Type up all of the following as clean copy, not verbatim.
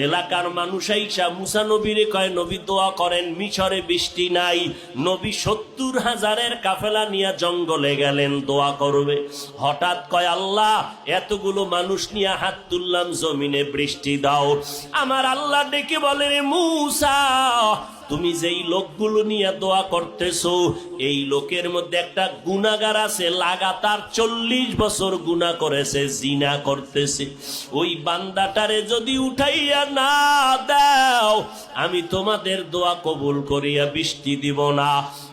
এলাকার মানুষ আইসা মুসা নবীরে কয়, নবী দোয়া করেন, মিশরে বৃষ্টি নাই। নবী 70,000 কাফেলা নিয়ে জঙ্গলে গেলেন দোয়া করবে। হঠাৎ কয়, আল্লাহ এতগুলো মানুষ নিয়ে হাত তুললাম, জমিনে বৃষ্টি দাও। আমার আল্লাহ ডেকে বলে, রে মুসা, তুমি যেই লোকগুলো নিয়ে দোয়া করতেছো, এই লোকের মধ্যে একটা গুনাহগার আছে, লাগাতার 40 বছর গুনাহ করেছে, জিনা করতেছে। ওই বান্দাটারে যদি উঠাইয়া না দাও, আমি তোমাদের দোয়া কবুল করিয়া বৃষ্টি দিব না।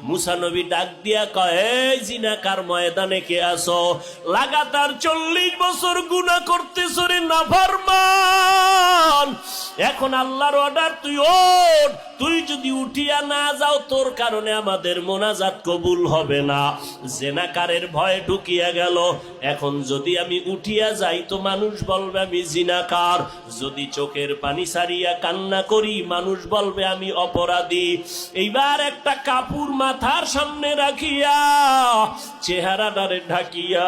মুসা নবী ডাক দিয়া কয়, এই জিনাকার, ময়দানে কে আসো? লাগাতার 40 বছর গুনাহ করতেছো রে নাফরমান। এখন আল্লাহর অর্ডার, তুই ওঠ। তুই যদি উঠিয়া না যাও, তোর কারণে আমাদের মোনাজাত কবুল হবে না। জিনাকারের ভয় ঢুকিয়া গেল। এখন যদি আমি উঠিয়া যাই তো মানুষ বলবে আমি জিনাকার, যদি চোখের পানি সারিয়া কান্না করি মানুষ বলবে আমি অপরাধী। এইবার একটা কাপড় মাথার সামনে রাখিয়া চেহারাটারে ঢাকিয়া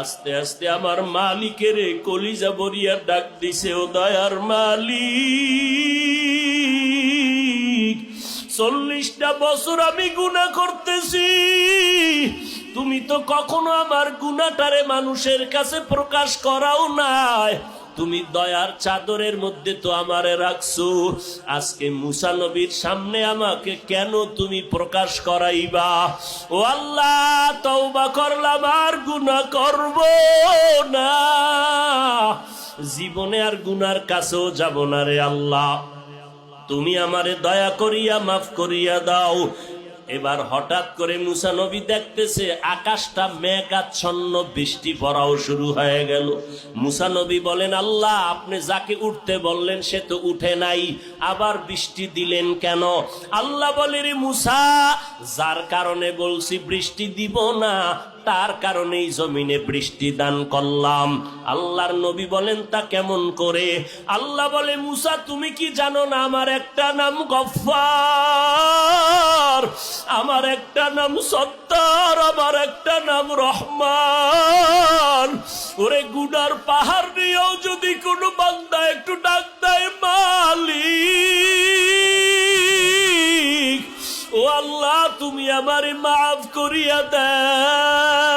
আস্তে আস্তে আমার মালিকের কলিজা বরিয়া ডাক দিছে, ও দয়ার মালিক, 40টা বছর আমি গুনাহ করতেছি, তুমি তো কখনো আমার গুনাহটারে মানুষের কাছে প্রকাশ করাও নাই। তুমি দয়ার চাদরের মধ্যে তো আমারে রাখছো, আজকে মুসা নবীর সামনে আমাকে কেন তুমি প্রকাশ করাইবা? ও আল্লাহ, তওবা করলাম, আর গুনাহ করব না, জীবনে আর গুনার কাছেও যাব না রে আল্লাহ, তুমি আমারে দয়া করিয়া মাফ করিয়া দাও। এবার হঠাৎ করে মুসা নবী দেখতেছে আকাশটা মেঘাচ্ছন্ন, বৃষ্টি পড়াও শুরু হয়ে গেল। মুসা নবী বলেন, আল্লাহ আপনি যাকে উঠতে বললেন সে তো উঠে নাই, আবার বৃষ্টি দিলেন কেন? আল্লাহ বলে, রে মুসা, যার কারণে বলছি বৃষ্টি দিব না, তার কারণেই জমিনে বৃষ্টি দান করলাম। আল্লাহর নবী বলেন, তা কেমন করে? আল্লাহ বলে, মুসা তুমি কি জানো না আমার একটা নাম গফফার, আমার একটা নাম সত্তার, আমার একটা নাম রহমান। ওরে গুনার পাহাড় নিয়েও যদি কোনো বান্দা একটু ডাক দেয় মালিক, ও আল্লাহ তুমি আমারে মাফ করিয়া দেয়।